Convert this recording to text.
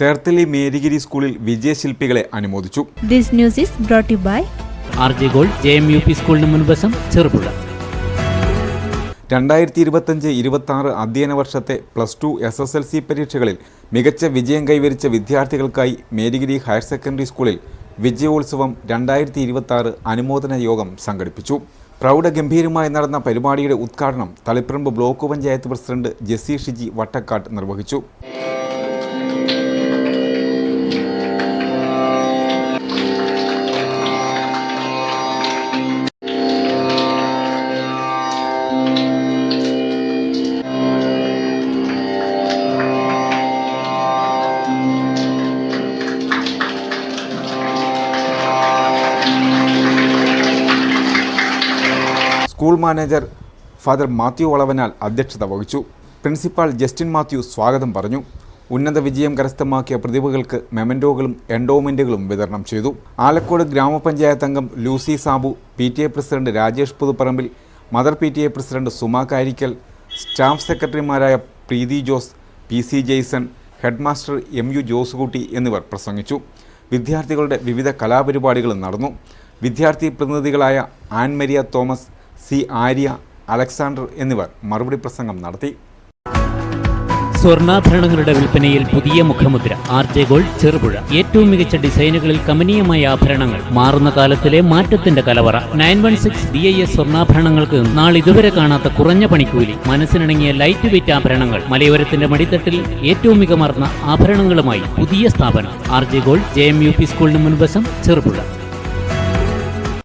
തേർത്തലി മേരിഗിരി സ്കൂളിൽ വിജയശില്പികളെ അനുമോദിച്ചു. This news is brought you by RJ Gold JMUP സ്കൂളിന് മുൻവശം ചെറുപുഴ. 2025-26 അധ്യയന വർഷത്തെ +2 SSLC പരീക്ഷകളിൽ മികച്ച വിജയം കൈവരിച്ച വിദ്യാർത്ഥികൾക്കായി മേരിഗിരി ഹയർ സെക്കൻഡറി സ്കൂളിൽ വിജയോത്സവം 2026 അനുമോദന യോഗം സംഘടിപ്പിച്ചു. പ്രൗഢഗംഭീരമായി നടന്ന പരിപാടിയുടെ ഉദ്ഘാടനം തളിപ്പറമ്പ് ബ്ലോക്ക് പഞ്ചായത്ത് പ്രസിഡന്റ് ജെസി ഷിജി വട്ടക്കാട്ട് നിർവഹിച്ചു. School manager father Mathew Valavanal അധ്യക്ഷത വഹിച്ചു. പ്രിൻസിപ്പാൾ ജസ്റ്റിൻ മാത്യു സ്വാഗതം പറഞ്ഞു. ഉന്നത വിജയം കരസ്ഥമാക്കിയ പ്രതിഭകൾക്ക് മെമൻറ്റോകളും എൻഡോമെൻറ്റുകളും വിതരണം ചെയ്തു. ആലക്കോട് ഗ്രാമപഞ്ചായത്ത് അംഗം Lucy Sabu, PTA president Rajesh Puthuparambil, mother PTA president Suma Karikkal, staff സെക്രട്ടറിമാരായ Preethi Jose, PC Jaison, head master MU Josekutty എന്നിവർ പ്രസംഗിച്ചു. വിദ്യാർത്ഥികളുടെ വിവിധ കലാപരിപാടികളും നടന്നു. വിദ്യാർത്ഥി പ്രതിനിധികളായ Ann Maria Thomas, C Arya, Alexander എന്നിവർ മറുപടി പ്രസംഗം നടത്തി. സ്വർണ്ണാഭരണങ്ങളുടെ വിൽപ്പനയിൽ പുതിയ മുഖമുദ്ര RJ Gold ചെറുപുഴ. ഏറ്റവും മികച്ച ഡിസൈനുകളിൽ കമനീയമായ ആഭരണങ്ങൾ, മാറുന്ന കാലത്തിലെ മാറ്റത്തിന്റെ കലവറ. 916 BIS സ്വർണ്ണാഭരണങ്ങൾക്ക് നാളിതുവരെ കാണാത്ത കുറഞ്ഞ പണിക്കൂലി, മനസ്സിനിണങ്ങിയ ലൈറ്റ് വെയ്റ്റ് ആഭരണങ്ങൾ, മലയോരത്തിന്റെ മടിത്തട്ടിൽ ഏറ്റവും മികമാർന്ന ആഭരണങ്ങളുമായി പുതിയ സ്ഥാപനം RJ Gold JMUP സ്കൂളിന് മുൻവശം ചെറുപുഴ.